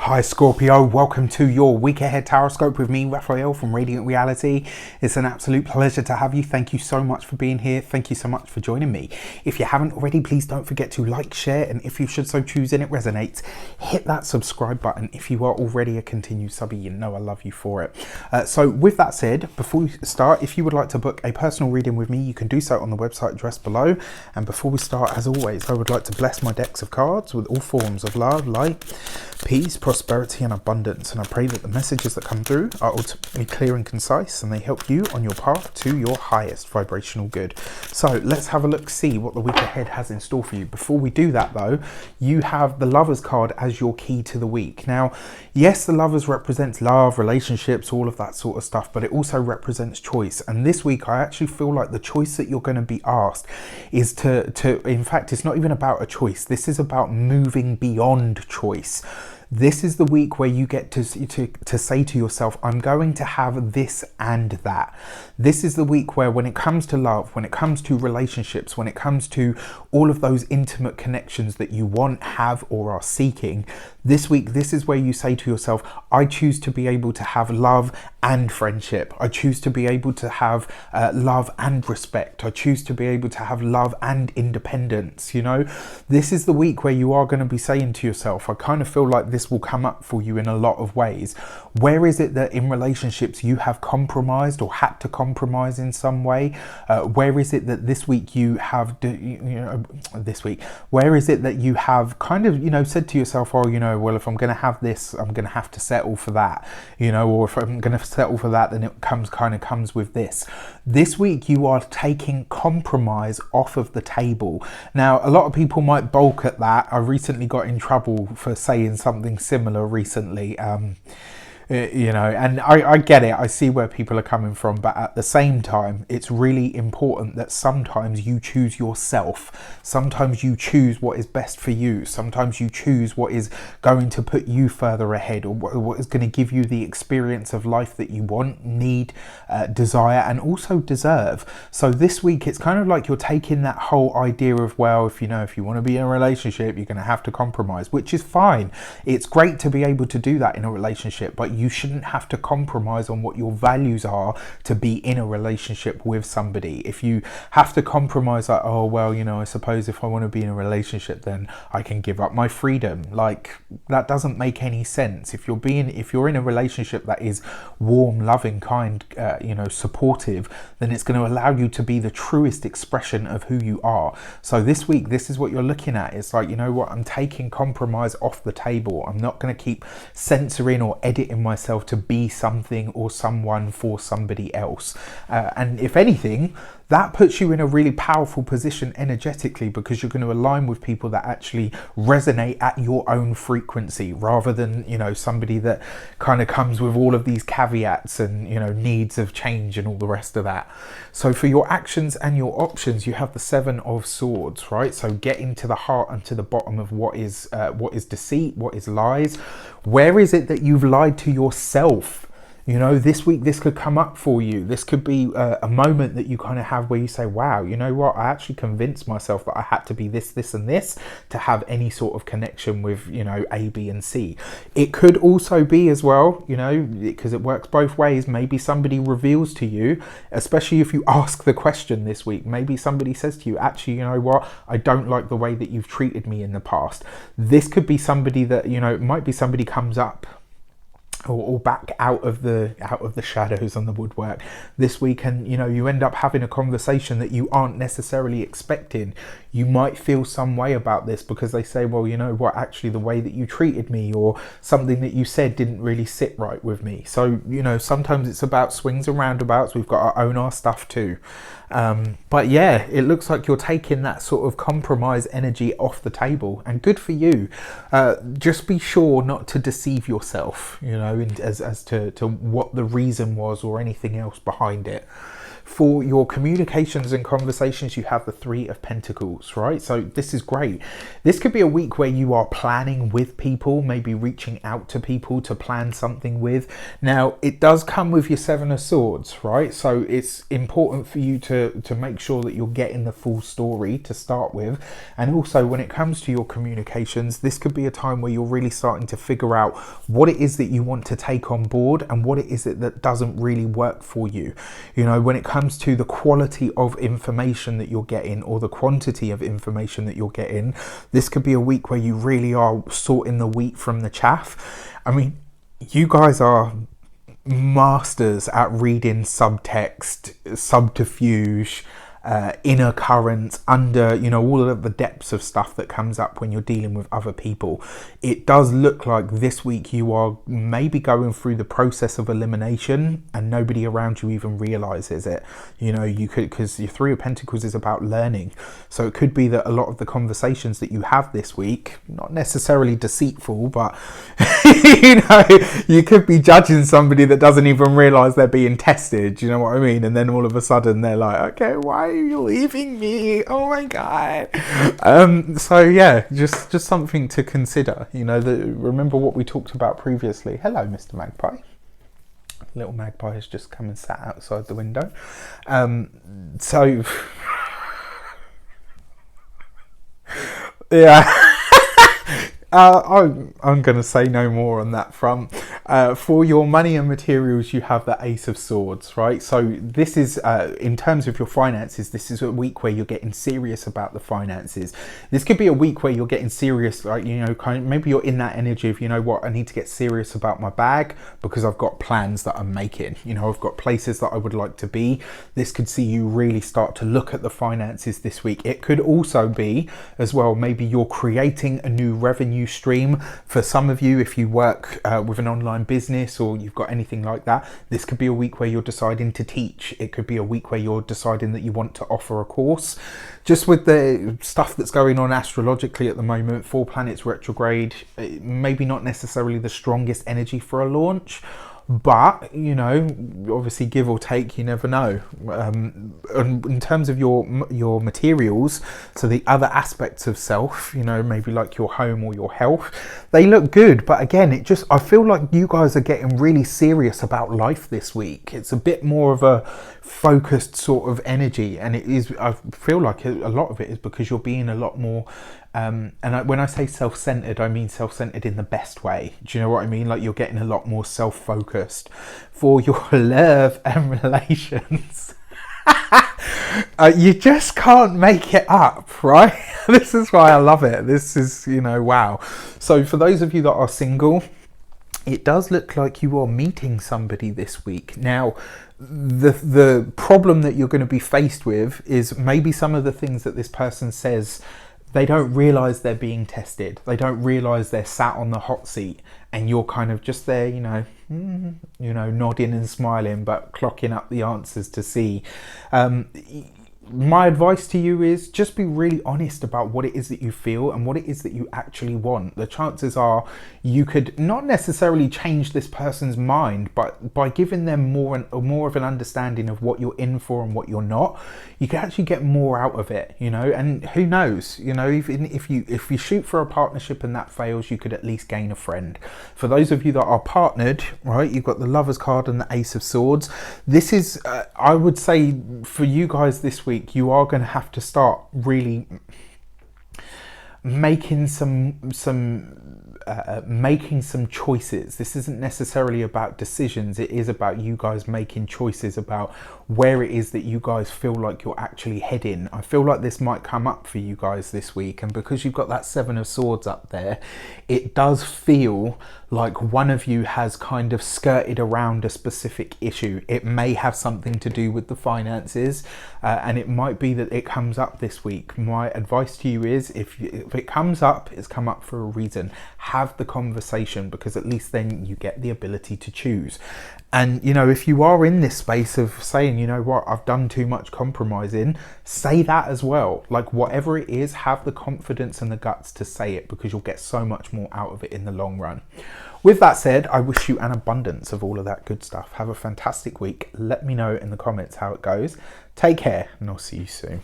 Hi Scorpio, welcome to your week ahead taroscope with me, Raphael from Reydiant Reality. It's an absolute pleasure to have you. Thank you so much for being here. Thank you so much for joining me. If you haven't already, please don't forget to like, share, and if you should so choose and it resonates, hit that subscribe button. If you are already a continued subby, you know I love you for it. So with that said, before we start, if you would like to book a personal reading with me, you can do so on the website addressed below. And before we start, as always, I would like to bless my decks of cards with all forms of love, light, peace, prosperity and abundance, and I pray that the messages that come through are ultimately clear and concise and they help you on your path to your highest vibrational good. So let's have a look, see what the week ahead has in store for you. Before we do that though, you have the Lovers card as your key to the week. Now yes, the Lovers represents love, relationships, all of that sort of stuff, but it also represents choice. And this week I actually feel like the choice that you're going to be asked is to in fact, it's not even about a choice, this is about moving beyond choice. This is the week where you get to say to yourself, I'm going to have this and that. This is the week where when it comes to love, when it comes to relationships, when it comes to all of those intimate connections that you want, have, or are seeking, this week, this is where you say to yourself, I choose to be able to have love and friendship. I choose to be able to have love and respect. I choose to be able to have love and independence. You know, this is the week where you are going to be saying to yourself, I kind of feel like this will come up for you in a lot of ways. Where is it that in relationships you have compromised or had to compromise in some way? Where is it that this week you have, where is it that you have kind of, said to yourself, oh, well, if I'm going to have this, I'm going to have to settle for that, or if I'm going to settle for that, then it comes with this. This week you are taking compromise off of the table. Now, a lot of people might balk at that. I recently got in trouble for saying something similar recently. And I get it, I see where people are coming from, but at the same time it's really important that sometimes you choose yourself, sometimes you choose what is best for you, sometimes you choose what is going to put you further ahead, or what is going to give you the experience of life that you want, need, desire, and also deserve. So this week it's kind of like you're taking that whole idea of, well, if you want to be in a relationship, you're going to have to compromise, which is fine. It's great to be able to do that in a relationship, but you shouldn't have to compromise on what your values are to be in a relationship with somebody. If you have to compromise, like, oh, well, I suppose if I want to be in a relationship, then I can give up my freedom. Like, that doesn't make any sense. If you're in a relationship that is warm, loving, kind, supportive, then it's going to allow you to be the truest expression of who you are. So this week, this is what you're looking at. It's like, I'm taking compromise off the table. I'm not going to keep censoring or editing myself to be something or someone for somebody else. And if anything, that puts you in a really powerful position energetically, because you're going to align with people that actually resonate at your own frequency, rather than, somebody that kind of comes with all of these caveats and, needs of change and all the rest of that. So for your actions and your options, you have the 7 of Swords, right? So getting to the heart and to the bottom of what is deceit, what is lies. Where is it that you've lied to yourself? This week, this could come up for you. This could be a moment that you kind of have where you say, wow, you know what? I actually convinced myself that I had to be this, this, and this to have any sort of connection with, A, B, and C. It could also be as well, because it works both ways. Maybe somebody reveals to you, especially if you ask the question this week, maybe somebody says to you, actually, you know what? I don't like the way that you've treated me in the past. This could be somebody that, it might be somebody comes up or back out of the shadows on the woodwork this week, and you end up having a conversation that you aren't necessarily expecting. You might feel some way about this because they say, well, you know what, actually the way that you treated me or something that you said didn't really sit right with me. So sometimes it's about swings and roundabouts. We've got to own our stuff too. But yeah, it looks like you're taking that sort of compromise energy off the table, and good for you. Just be sure not to deceive yourself, as to what the reason was or anything else behind it. For your communications and conversations, you have the Three of Pentacles, right? So this is great. This could be a week where you are planning with people, maybe reaching out to people to plan something with. Now, it does come with your Seven of Swords, right? So it's important for you to make sure that you're getting the full story to start with. And also, when it comes to your communications, this could be a time where you're really starting to figure out what it is that you want to take on board and what it is that doesn't really work for you. You know, when it comes to the quality of information that you're getting or the quantity of information that you're getting, this could be a week where you really are sorting the wheat from the chaff. I mean, you guys are masters at reading subtext, subterfuge, inner currents, under, you know, all of the depths of stuff that comes up when you're dealing with other people. It does look like this week you are maybe going through the process of elimination and nobody around you even realizes it. You know, you could, because your Three of Pentacles is about learning. So it could be that a lot of the conversations that you have this week, not necessarily deceitful, but you know, you could be judging somebody that doesn't even realize they're being tested. You know what I mean? And then all of a sudden they're like, okay, why are you leaving me? Oh my god. So yeah, just something to consider. You know, remember what we talked about previously. Hello, Mr. Magpie. Little magpie has just come and sat outside the window. So yeah. I'm going to say no more on that front. For your money and materials, you have the Ace of Swords, right? So this is, in terms of your finances, this is a week where you're getting serious about the finances. This could be a week where you're getting serious, like, you know, kind of, maybe you're in that energy of, you know what, I need to get serious about my bag because I've got plans that I'm making. You know, I've got places that I would like to be. This could see you really start to look at the finances this week. It could also be, as well, maybe you're creating a new revenue stream. For some of you, if you work with an online business or you've got anything like that, this could be a week where you're deciding to teach. It could be a week where you're deciding that you want to offer a course. Just with the stuff that's going on astrologically at the moment, 4 planets retrograde, maybe not necessarily the strongest energy for a launch. But, you know, obviously give or take, you never know. In terms of your materials, so the other aspects of self, you know, maybe like your home or your health, they look good. But again, I feel like you guys are getting really serious about life this week. It's a bit more of a focused sort of energy. And it is, I feel like a lot of it is because you're being a lot more when I say self-centered, I mean self-centered in the best way. Do you know what I mean? Like you're getting a lot more self-focused. For your love and relations, you just can't make it up, right? This is why I love it. This is, you know, wow. So for those of you that are single, it does look like you are meeting somebody this week. Now, the problem that you're going to be faced with is maybe some of the things that this person says, they don't realize they're being tested. They don't realize they're sat on the hot seat and you're kind of just there, you know, nodding and smiling, but clocking up the answers to see. My advice to you is just be really honest about what it is that you feel and what it is that you actually want. The chances are you could not necessarily change this person's mind, but by giving them more of an understanding of what you're in for and what you're not, you can actually get more out of it, you know. And who knows, you know, even if you shoot for a partnership and that fails, you could at least gain a friend. For those of you that are partnered, right, you've got the Lovers card and the Ace of Swords. This is, I would say, for you guys this week, you are going to have to start really making some choices. This isn't necessarily about decisions. It is about you guys making choices about where it is that you guys feel like you're actually heading. I feel like this might come up for you guys this week, and because you've got that Seven of Swords up there, it does feel like one of you has kind of skirted around a specific issue. It may have something to do with the finances, and it might be that it comes up this week. My advice to you is, if it comes up, it's come up for a reason. Have the conversation, because at least then you get the ability to choose. And, you know, if you are in this space of saying, you know what, I've done too much compromising, say that as well. Like, whatever it is, have the confidence and the guts to say it, because you'll get so much more out of it in the long run. with that said, I wish you an abundance of all of that good stuff. Have a fantastic week. Let me know in the comments how it goes. Take care, and I'll see you soon.